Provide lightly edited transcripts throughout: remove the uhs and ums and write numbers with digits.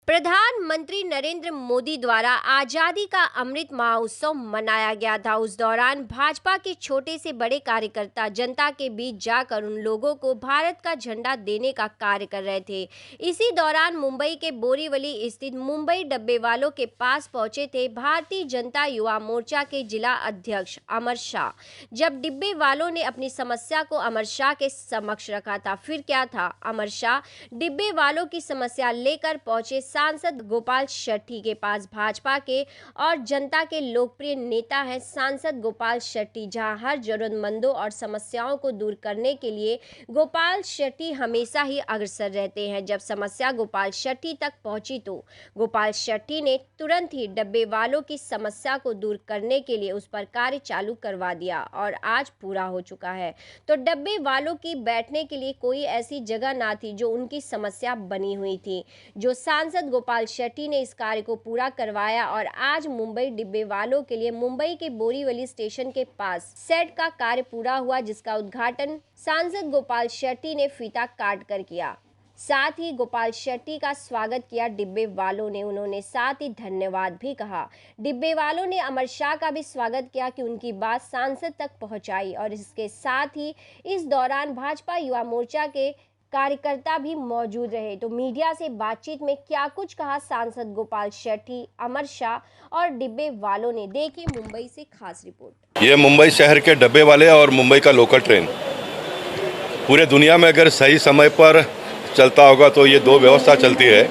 प्रधानमंत्री नरेंद्र मोदी द्वारा आजादी का अमृत महोत्सव मनाया गया था। उस दौरान भाजपा के छोटे से बड़े कार्यकर्ता जनता के बीच जाकर उन लोगों को भारत का झंडा देने का कार्य कर रहे थे। इसी दौरान मुंबई के बोरीवली स्थित मुंबई डब्बेवालों के पास पहुंचे थे भारतीय जनता युवा मोर्चा के जिला अध्यक्ष अमर शाह। जब डिब्बे वालों ने अपनी समस्या को अमर शाह के समक्ष रखा था, फिर क्या था, अमर शाह डिब्बे वालों की समस्या लेकर पहुंचे सांसद गोपाल शेट्टी के पास। भाजपा के और जनता के लोकप्रिय नेता हैं सांसद गोपाल शेट्टी, जहां हर जरूरतमंदों और समस्याओं को दूर करने के लिए गोपाल शेट्टी हमेशा ही अग्रसर रहते हैं। जब समस्या गोपाल शेट्टी तक पहुंची तो गोपाल शेट्टी ने तुरंत ही डब्बे वालों की समस्या को दूर करने के लिए उस पर कार्य चालू करवा दिया और आज पूरा हो चुका है। तो डब्बे वालों की बैठने के लिए कोई ऐसी जगह ना थी जो उनकी समस्या बनी हुई थी। जो सांसद गोपाल शेट्टी ने इस कार्य को पूरा करवाया और आज मुंबई डिब्बे वालों के लिए मुंबई के बोरीवली स्टेशन के पास सेट का कार्य पूरा हुआ, जिसका उद्घाटन सांसद गोपाल शेट्टी ने फीता काट कर किया। साथ ही गोपाल शेट्टी का स्वागत किया डिब्बे वालों ने। उन्होंने साथ ही धन्यवाद भी कहा। डिब्बे वालों ने अमर शाह का भी स्वागत किया कि उनकी बात सांसद तक पहुंचाई और इसके साथ ही इस दौरान भाजपा युवा मोर्चा के कार्यकर्ता भी मौजूद रहे। तो मीडिया से बातचीत में क्या कुछ कहा सांसद गोपाल शेट्टी, अमर शाह और डिब्बे वालों ने, देखिए मुंबई से खास रिपोर्ट। ये मुंबई शहर के डब्बे वाले और मुंबई का लोकल ट्रेन पूरे दुनिया में अगर सही समय पर चलता होगा तो ये दो व्यवस्था चलती है।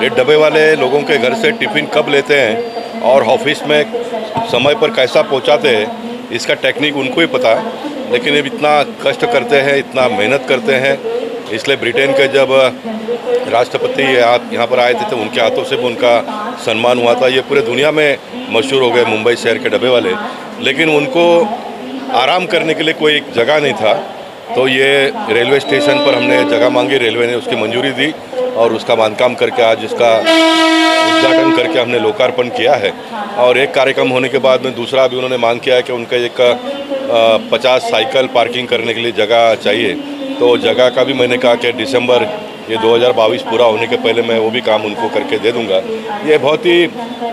ये डब्बे वाले लोगों के घर से टिफ़िन कब लेते हैं और ऑफिस में समय पर कैसा पहुंचाते हैं, इसका टेक्निक उनको ही पता है। लेकिन ये इतना कष्ट करते हैं, इतना मेहनत करते हैं, इसलिए ब्रिटेन के जब राष्ट्रपति यहाँ पर आए थे तो उनके हाथों से भी उनका सम्मान हुआ था। ये पूरे दुनिया में मशहूर हो गए मुंबई शहर के डब्बे वाले। लेकिन उनको आराम करने के लिए कोई एक जगह नहीं था, तो ये रेलवे स्टेशन पर हमने जगह मांगी, रेलवे ने उसकी मंजूरी दी और उसका बांधकाम करके आज इसका उद्घाटन करके हमने लोकार्पण किया है। और एक कार्यक्रम होने के बाद में दूसरा भी उन्होंने मांग किया है कि उनका एक 50 साइकिल पार्किंग करने के लिए जगह चाहिए। तो जगह का भी मैंने कहा कि दिसंबर ये 2022 पूरा होने के पहले मैं वो भी काम उनको करके दे दूंगा। ये बहुत ही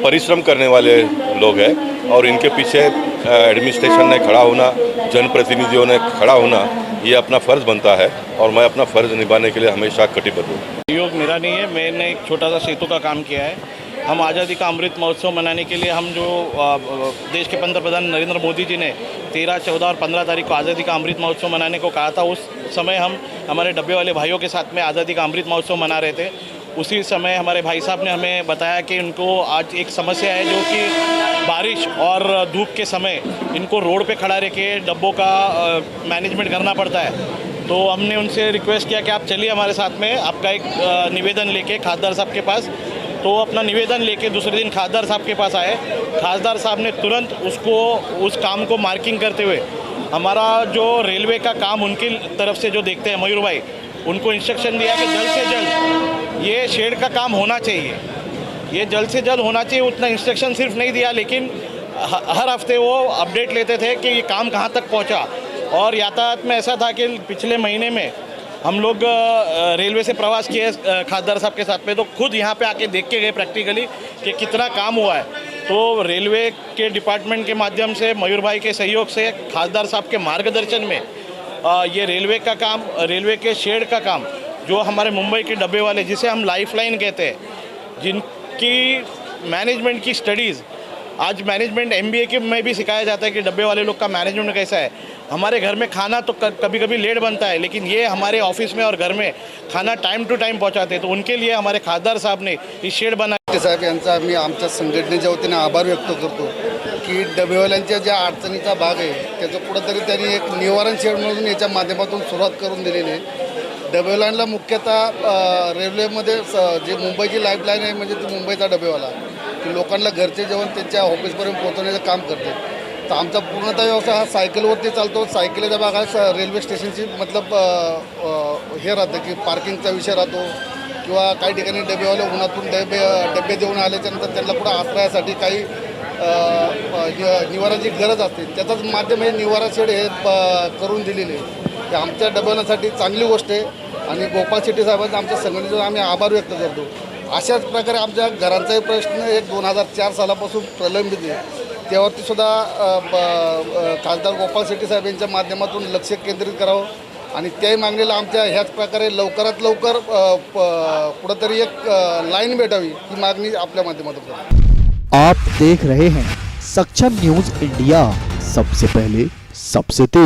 परिश्रम करने वाले लोग हैं और इनके पीछे एडमिनिस्ट्रेशन ने खड़ा होना, जनप्रतिनिधियों ने खड़ा होना, ये अपना फ़र्ज़ बनता है और मैं अपना फ़र्ज़ निभाने के लिए हमेशा कटिबद्ध हूँ। सहयोग मेरा नहीं है, मैंने एक छोटा सा सेतु का काम किया है। हम आज़ादी का अमृत महोत्सव मनाने के लिए हम जो देश के पंतप्रधान नरेंद्र मोदी जी ने 13, 14 और 15 तारीख को आज़ादी का अमृत महोत्सव मनाने को कहा था, उस समय हम हमारे डब्बे वाले भाइयों के साथ में आज़ादी का अमृत महोत्सव मना रहे थे। उसी समय हमारे भाई साहब ने हमें बताया कि इनको आज एक समस्या है जो कि बारिश और धूप के समय इनको रोड पे खड़ा रह के डब्बों का मैनेजमेंट करना पड़ता है। तो हमने उनसे रिक्वेस्ट किया कि आप चलिए हमारे साथ में, आपका एक निवेदन लेके खासदार साहब के पास। तो अपना निवेदन लेके दूसरे दिन खासदार साहब के पास आए। खासदार साहब ने तुरंत उस काम को मार्किंग करते हुए हमारा जो रेलवे का काम उनकी तरफ से जो देखते हैं मयूर भाई, उनको इंस्ट्रक्शन दिया कि जल्द से जल्द ये शेड का काम होना चाहिए, ये जल्द से जल्द होना चाहिए। उतना इंस्ट्रक्शन सिर्फ नहीं दिया, लेकिन हर हफ्ते वो अपडेट लेते थे कि ये काम कहाँ तक पहुँचा। और यातायात में ऐसा था कि पिछले महीने में हम लोग रेलवे से प्रवास किए खासदार साहब के साथ में, तो खुद यहाँ पे आके देख के गए प्रैक्टिकली कि कितना काम हुआ है। तो रेलवे के डिपार्टमेंट के माध्यम से, मयूर भाई के सहयोग से, खासदार साहब के मार्गदर्शन में ये रेलवे का काम, रेलवे के शेड का काम, जो हमारे मुंबई के डब्बे वाले जिसे हम लाइफलाइन कहते हैं, जिनकी मैनेजमेंट की स्टडीज़ आज मैनेजमेंट MBA के में भी सिखाया जाता है कि डब्बे वाले लोग का मैनेजमेंट कैसा है। हमारे घर में खाना तो कभी कभी लेट बनता है, लेकिन ये हमारे ऑफिस में और घर में खाना टाइम टू टाइम पहुंचाते हैं। तो उनके लिए हमारे खासदार साहब ने ही शेड बना। साहेब यांचा आम्ही आमच्या संघटनेच्या वतीने आभार व्यक्त करतो की डबेवाल्यांच्या ज्या अडचणीचा भाग आहे त्याचं कुठंतरी त्यांनी एक निवारण शेड म्हणून याच्या माध्यमातून सुरुवात करून दिलेली आहे। डबेवाल्यांना मुख्यतः रेल्वेमध्ये जे मुंबईची लाईफलाईन आहे म्हणजे ती मुंबईचा डबेवाला की लोकांना घरचे जेवण त्यांच्या ऑफिसपर्यंत पोहोचवण्याचं काम करते। तर आमचा पूर्णतः व्यवसाय हा सायकलवरती चालतो। सायकलीच्या भागात रेल्वे स्टेशनची मतलब हे राहतं की पार्किंगचा विषय राहतो किंवा काही ठिकाणी डबेवाले उन्हातून डबे देऊन आल्याच्यानंतर त्यांना पुढे आश्रयासाठी काही निवाराची गरज असते, त्याचंच माध्यम हे निवारा शेड हे करून दिलेले आहे। आमच्या डबेवाल्यांसाठी चांगली गोष्ट आहे आणि गोपाळ शेट्टी साहेबांचा आमच्या संघटनेचा आम्ही आभार व्यक्त करतो. अशाच प्रकारे आमच्या घरांचाही प्रश्न एक 2004 सालापासून प्रलंबित आहे. त्यावरती सुद्धा खासदार गोपाळ शेट्टी साहेब यांच्या माध्यमातून लक्ष केंद्रित करावं आणि त्याही मागणीला आमच्या ह्याच प्रकारे लवकरात लवकर कुठंतरी एक लाईन भेटावी ही मागणी आपल्या माध्यमातून करतो. आप देख रहे हैं सक्षम न्यूज इंडिया, सबसे पहले सबसे तेज.